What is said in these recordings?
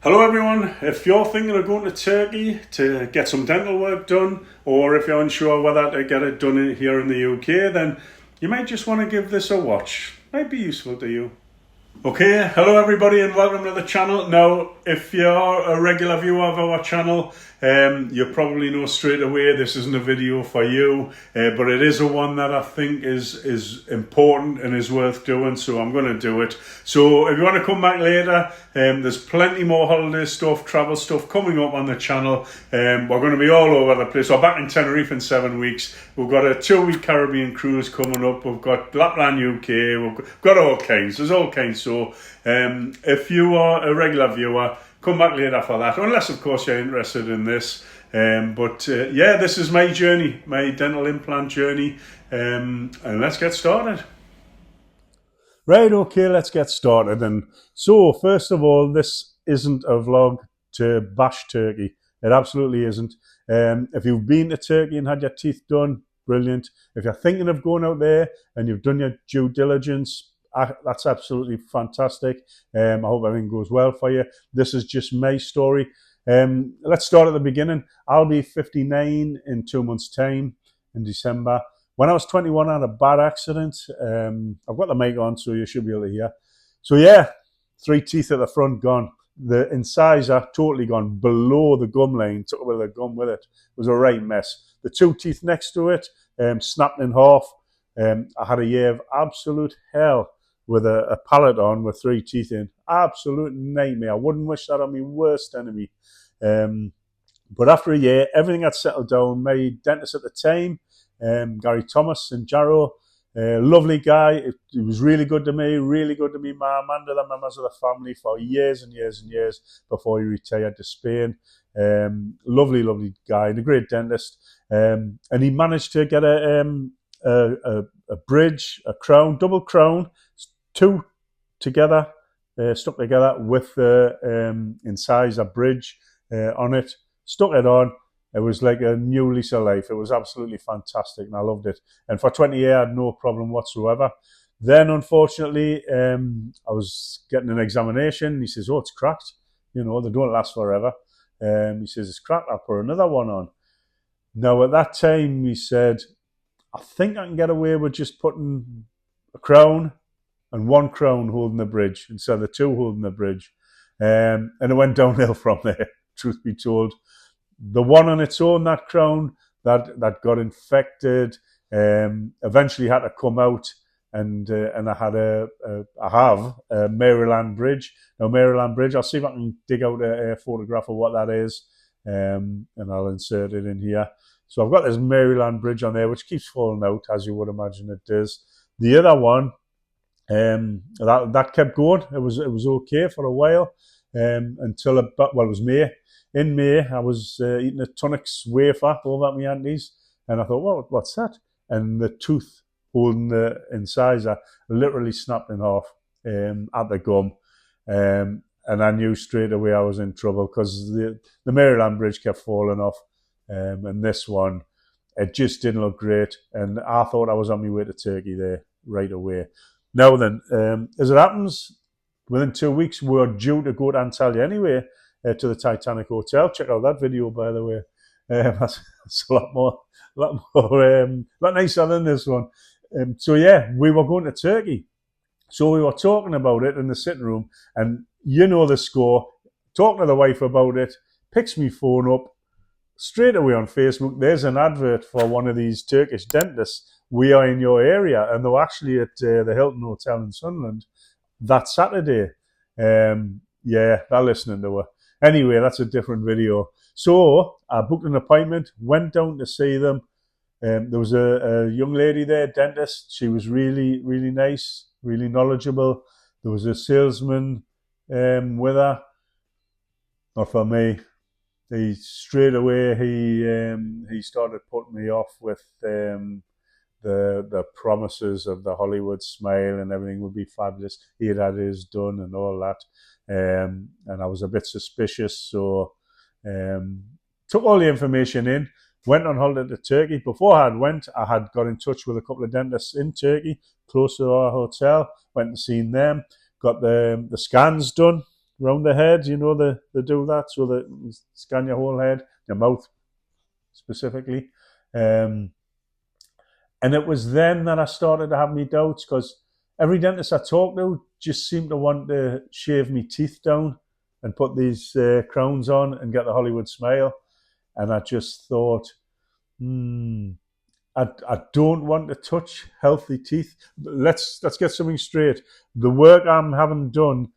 Hello everyone, if you're thinking of going to Turkey to get some dental work done, or if you're unsure whether to get it done here in the UK, then you might just want to give this a watch. Might be useful to you. Okay, hello everybody and welcome to the channel. Now, if you're a regular viewer of our channel, you probably know straight away this isn't a video for you, but it is a one that I think is important and is worth doing, so I'm going to do it. So if you want to come back later, there's plenty more holiday stuff, travel stuff coming up on the channel. We're going to be all over the place. We're back in Tenerife in 7 weeks. We've got a 2-week Caribbean cruise coming up. We've got Lapland, UK. We've got all kinds. There's all kinds. So if you are a regular viewer, come back later for that, unless of course you're interested in this. Yeah, this is my journey, my dental implant journey, and let's get started. Right, okay, let's get started. And so, first of all, this isn't a vlog to bash Turkey. It absolutely isn't. If you've been to Turkey and had your teeth done, brilliant. If you're thinking of going out there and you've done your due diligence, that's absolutely fantastic. I hope everything goes well for you. This is just my story. Let's start at the beginning. I'll be 59 in 2 months' time, in December. When I was 21, I had a bad accident. I've got the mic on, so you should be able to hear. So yeah, 3 teeth at the front gone. The incisor totally gone below the gum line. Took a bit of the gum with it. It was a right mess. The 2 teeth next to it snapped in half. I had a year of absolute hell with a pallet on with 3 teeth in. Absolute nightmare. I wouldn't wish that on my worst enemy. But after a year, everything had settled down. My dentist at the time, Gary Thomas in Jarrow, lovely guy. He was really good to me, really good to me mum and other members of the family for years and years and years before he retired to Spain. Lovely, lovely guy and a great dentist. And he managed to get a bridge, a crown, double crown, 2 together, stuck together with the incisor bridge on it, stuck it on. It was like a new lease of life. It was absolutely fantastic and I loved it. And for 20 years, I had no problem whatsoever. Then, unfortunately, I was getting an examination. He says, oh, it's cracked. You know, they don't last forever. He says, it's cracked. I'll put another one on. Now, at that time, he said, I think I can get away with just putting a crown and 1 crown holding the bridge instead of the 2 holding the bridge. And it went downhill from there, truth be told. The one on its own, that crown, that got infected, eventually had to come out, and I have a Maryland bridge. Now, Maryland bridge, I'll see if I can dig out a photograph of what that is, and I'll insert it in here. So I've got this Maryland bridge on there, which keeps falling out, as you would imagine it does. The other one, that kept going. It was okay for a while, until it was May. In May, I was eating a Tunnocks wafer over at my auntie's, and I thought, well, what's that? And the tooth holding the incisor literally snapped in half at the gum. And I knew straight away I was in trouble because the Maryland bridge kept falling off. And this one, it just didn't look great. And I thought I was on my way to Turkey there right away. Now then, as it happens, within 2 weeks, we were due to go to Antalya anyway, to the Titanic Hotel. Check out that video, by the way. That's a lot nicer than this one. So yeah, we were going to Turkey. So we were talking about it in the sitting room, and you know the score. Talking to the wife about it, picks me phone up straight away on Facebook. There's an advert for one of these Turkish dentists. We are in your area, and they were actually at the Hilton Hotel in Sunderland that Saturday. Yeah, they're listening to her. Anyway, that's a different video. So I booked an appointment, went down to see them. There was a young lady there, dentist. She was really, really nice, really knowledgeable. There was a salesman with her. Not for me. Straight away he started putting me off with the promises of the Hollywood smile and everything would be fabulous. He had his done and all that. And I was a bit suspicious, so took all the information in, went on holiday to Turkey. Before I had got in touch with a couple of dentists in Turkey, close to our hotel, went and seen them, got the scans done, round the head. You know, they do that, so they scan your whole head, your mouth specifically. And it was then that I started to have me doubts, because every dentist I talked to just seemed to want to shave me teeth down and put these crowns on and get the Hollywood smile. And I just thought, I don't want to touch healthy teeth. Let's get something straight. The work I'm having done,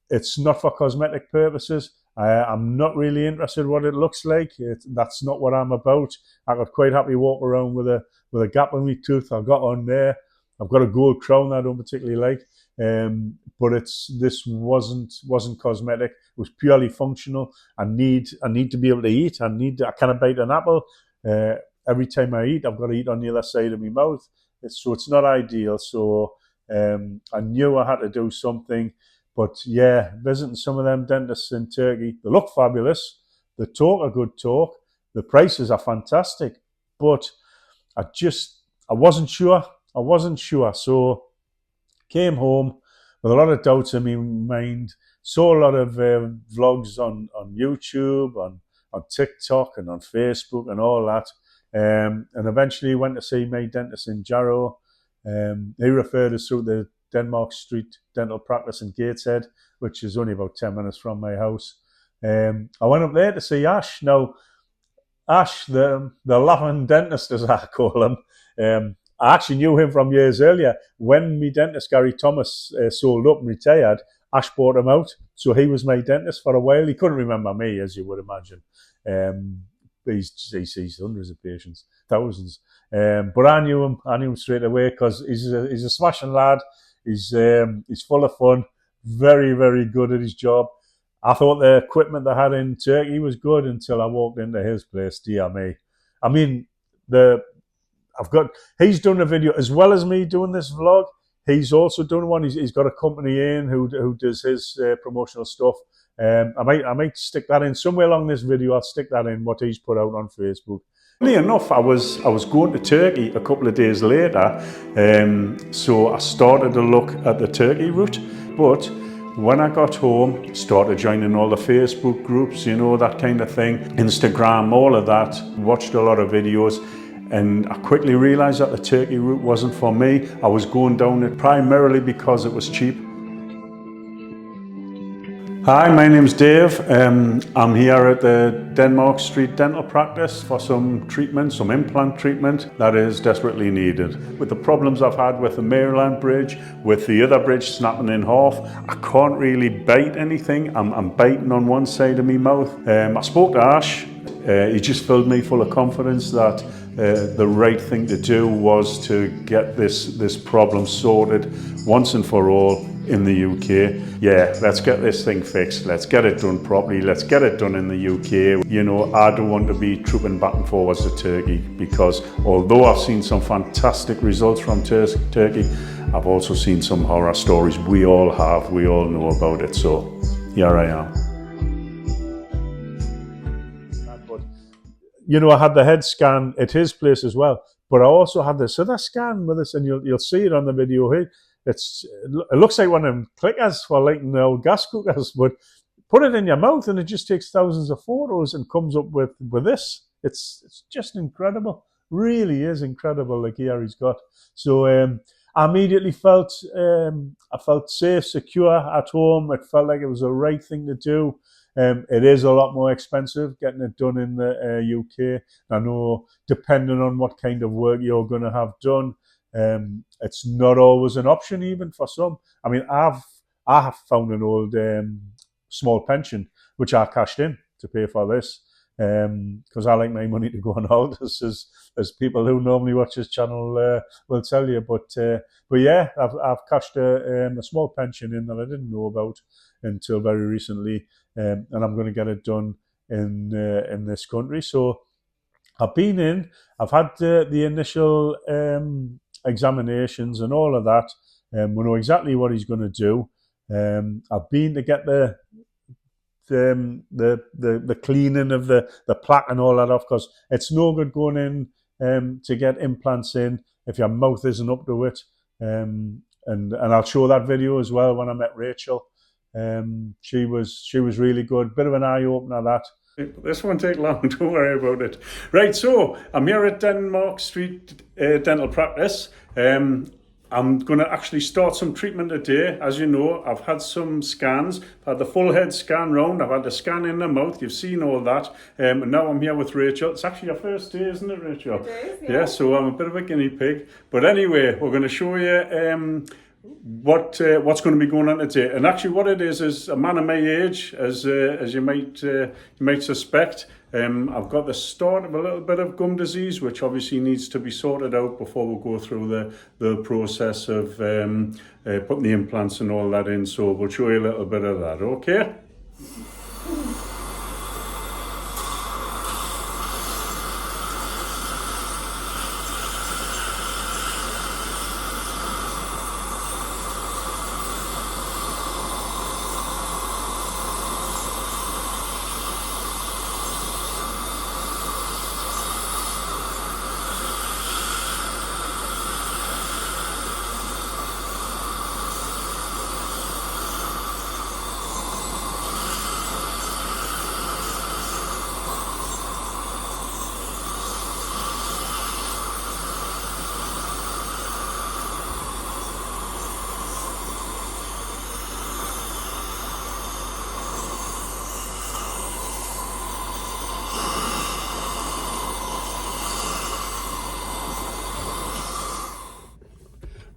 it's not for cosmetic purposes. I'm not really interested in what it looks like. That's not what I'm about. I could quite happily walk around with a gap in my tooth. I've got on there. I've got a gold crown that I don't particularly like. But this wasn't cosmetic. It was purely functional. I need to be able to eat. I can't bite an apple. Every time I eat, I've got to eat on the other side of my mouth. So it's not ideal. So I knew I had to do something. But yeah, visiting some of them dentists in Turkey, they look fabulous. They talk a good talk. The prices are fantastic. But I wasn't sure. So came home with a lot of doubts in my mind. Saw a lot of vlogs on YouTube, on TikTok and on Facebook and all that. And eventually went to see my dentist in Jarrow. He referred us through the Denmark Street dental practice in Gateshead, which is only about 10 minutes from my house. I went up there to see Ash. Now, Ash, the laughing dentist, as I call him, I actually knew him from years earlier. When my dentist, Gary Thomas, sold up and retired, Ash bought him out. So he was my dentist for a while. He couldn't remember me, as you would imagine. He sees hundreds of patients, thousands. But I knew him straight away, because he's a smashing lad. He's full of fun, very, very good at his job. I thought the equipment they had in Turkey was good until I walked into his place. Dear me. I mean, he's done a video as well as me doing this vlog. He's also done one. He's got a company in who does his promotional stuff. I might stick that in somewhere along this video. I'll stick that in what he's put out on Facebook. Funny enough, I was going to Turkey a couple of days later, so I started to look at the Turkey route. But when I got home, started joining all the Facebook groups, you know, that kind of thing, Instagram, all of that. Watched a lot of videos. And I quickly realised that the Turkey route wasn't for me. I was going down it primarily because it was cheap. Hi, my name's Dave. I'm here at the Denmark Street dental practice for some treatment, some implant treatment that is desperately needed. With the problems I've had with the Maryland bridge, with the other bridge snapping in half, I can't really bite anything. I'm biting on one side of my mouth. I spoke to Ash. He just filled me full of confidence that the right thing to do was to get this problem sorted once and for all in the UK. Yeah, let's get this thing fixed. Let's get it done properly. Let's get it done in the UK. You know, I don't want to be trooping back and forwards to Turkey, because although I've seen some fantastic results from Turkey, I've also seen some horror stories. We all have. We all know about it. So here I am. You know, I had the head scan at his place as well, but I also had this other scan with us, and you'll see it on the video here. It looks like one of them clickers for lighting the old gas cookers, but put it in your mouth and it just takes thousands of photos and comes up with this. It's just incredible. Really is incredible, like here he's got. So I immediately felt safe, secure at home. It felt like it was the right thing to do. It is a lot more expensive getting it done in the UK. I know, depending on what kind of work you're going to have done, it's not always an option even for some. I mean, I have found an old small pension which I cashed in to pay for this, because I like my money to go on holidays, as people who normally watch this channel will tell you. But yeah, I've cashed a small pension in that I didn't know about until very recently, and I'm going to get it done in this country. So I've been in. I've had the initial examinations and all of that. We know exactly what he's going to do. I've been to get the cleaning of the plaque and all that off, because it's no good going in to get implants in if your mouth isn't up to it. And I'll show that video as well when I met Rachel. She was really good. Bit of an eye opener that. This won't take long, don't worry about it. Right, so I'm here at Denmark Street Dental Practice. I'm going to actually start some treatment today. As you know, I've had some scans. I've had the full head scan round. I've had the scan in the mouth. You've seen all that. And now I'm here with Rachel. It's actually your first day, isn't it, Rachel? It is, yeah. So I'm a bit of a guinea pig. But anyway, we're going to show you what's going to be going on today. And actually what it is a man of my age, as you might suspect. I've got the start of a little bit of gum disease, which obviously needs to be sorted out before we go through the process of putting the implants and all that in. So we'll show you a little bit of that, okay?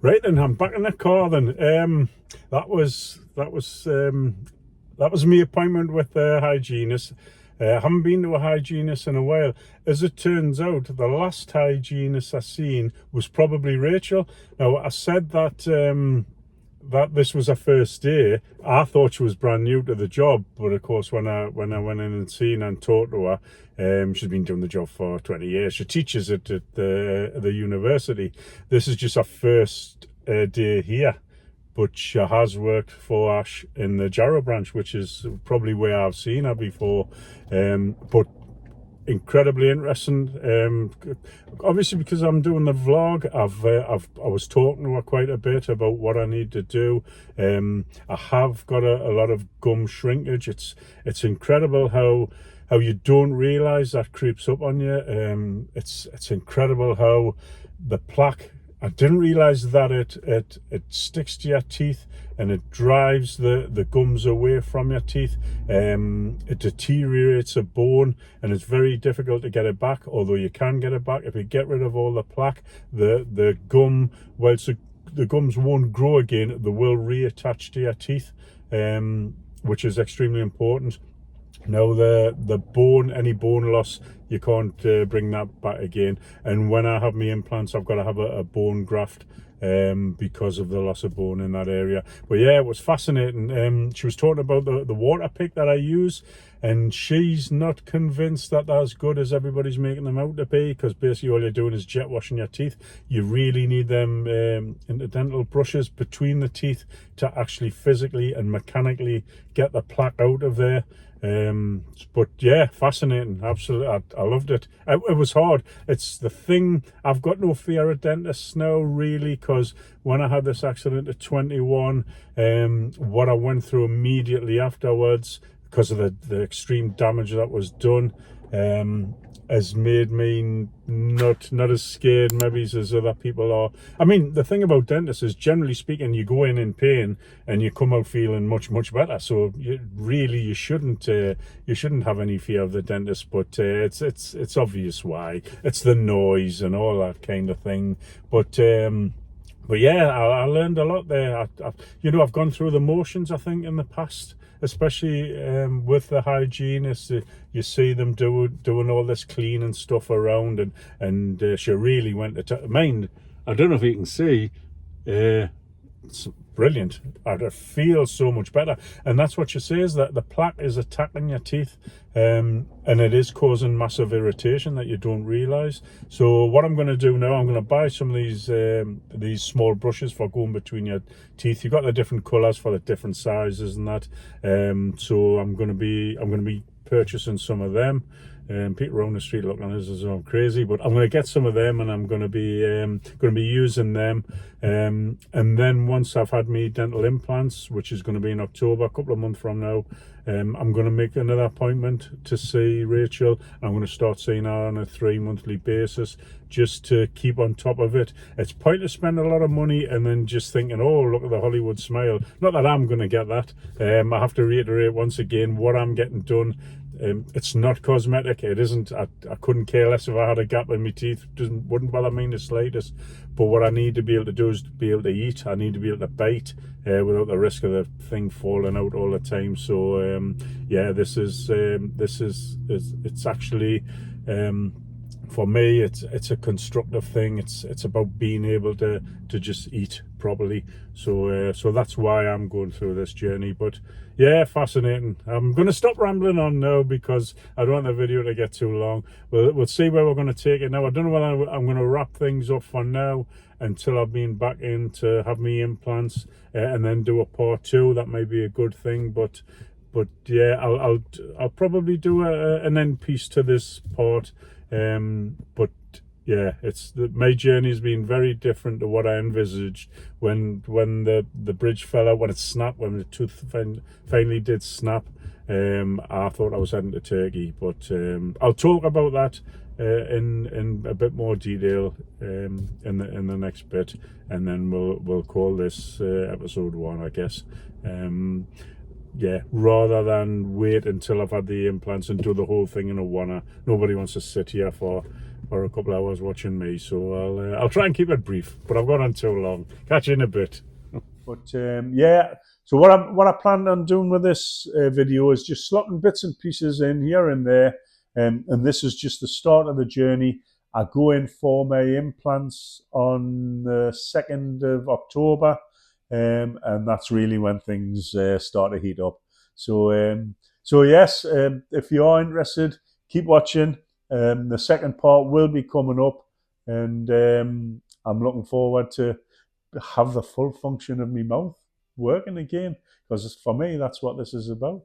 Right then, I'm back in the car then. That was my appointment with the hygienist. I haven't been to a hygienist in a while. As it turns out, the last hygienist I seen was probably Rachel. Now, I said that that this was her first day. I thought she was brand new to the job, but of course when I went in and seen and talked to her, she's been doing the job for 20 years. She teaches it at the university. This is just her first day here, but she has worked for Ash in the Jarrow branch, which is probably where I've seen her before. But incredibly interesting. Obviously, because I'm doing the vlog, I was talking to her quite a bit about what I need to do. I have got a lot of gum shrinkage. It's incredible how you don't realize that creeps up on you. It's incredible how the plaque, I didn't realize that it sticks to your teeth and it drives the gums away from your teeth. It deteriorates a bone and it's very difficult to get it back, although you can get it back if you get rid of all the plaque. The gum, whilst the gums won't grow again, they will reattach to your teeth, which is extremely important. Now the bone, any bone loss, you can't bring that back again. And when I have my implants, I've got to have a bone graft because of the loss of bone in that area. But yeah, it was fascinating. She was talking about the water pick that I use, and she's not convinced that they're as good as everybody's making them out to be, because basically all you're doing is jet washing your teeth. You really need them interdental brushes between the teeth to actually physically and mechanically get the plaque out of there. But yeah, fascinating. Absolutely, I loved it. It was hard. It's the thing, I've got no fear of dentists now, really, because when I had this accident at 21, what I went through immediately afterwards, because of the extreme damage that was done, has made me not as scared maybe as other people are. I mean, the thing about dentists is, generally speaking, you go in pain and you come out feeling much better. So you shouldn't have any fear of the dentist. But it's obvious why. It's the noise and all that kind of thing. But yeah, I learned a lot there. I've gone through the motions, I think, in the past, especially with the hygienist. You see them doing all this cleaning stuff around, and she really went to mind. I don't know if you can see, it's brilliant. I feel so much better, and that's what she says, that the plaque is attacking your teeth, and it is causing massive irritation that you don't realize. So what I'm going to do now, I'm going to buy some of these small brushes for going between your teeth. You've got the different colors for the different sizes and that. So I'm going to be purchasing some of them. People around the street looking at us as I'm crazy, but I'm going to get some of them, and I'm going to be using them. And then once I've had me dental implants, which is going to be in October, a couple of months from now, I'm going to make another appointment to see Rachel. I'm going to start seeing her on a 3-monthly basis, just to keep on top of it. It's pointless spending a lot of money and then just thinking, oh, look at the Hollywood smile. Not that I'm going to get that. I have to reiterate once again what I'm getting done. It's not cosmetic. It isn't. I couldn't care less if I had a gap in my teeth. Wouldn't bother me in the slightest. But what I need to be able to do is to be able to eat. I need to be able to bite without the risk of the thing falling out all the time. So yeah, this is it's actually. For me, it's a constructive thing. It's about being able to just eat properly. So that's why I'm going through this journey. But yeah, fascinating. I'm going to stop rambling on now because I don't want the video to get too long. We'll see where we're going to take it now. I don't know whether I'm going to wrap things up for now until I've been back in to have me implants and then do a part 2. That may be a good thing, but yeah, I'll probably do an end piece to this part. But yeah, my journey has been very different to what I envisaged when the bridge fell out, when it snapped, when the tooth finally did snap. I thought I was heading to Turkey, but I'll talk about that in a bit more detail in the next bit, and then we'll call this episode 1, I guess. Yeah, rather than wait until I've had the implants and do the whole thing in a one. Nobody wants to sit here for a couple of hours watching me, so I'll try and keep it brief, but I've gone on too long. Catch you in a bit. But yeah, so what I planned on doing with this video is just slotting bits and pieces in here and there, and this is just the start of the journey. I go in for my implants on the 2nd of October. And that's really when things start to heat up. So yes, if you are interested, keep watching. The second part will be coming up, and I'm looking forward to have the full function of my mouth working again, because for me, that's what this is about.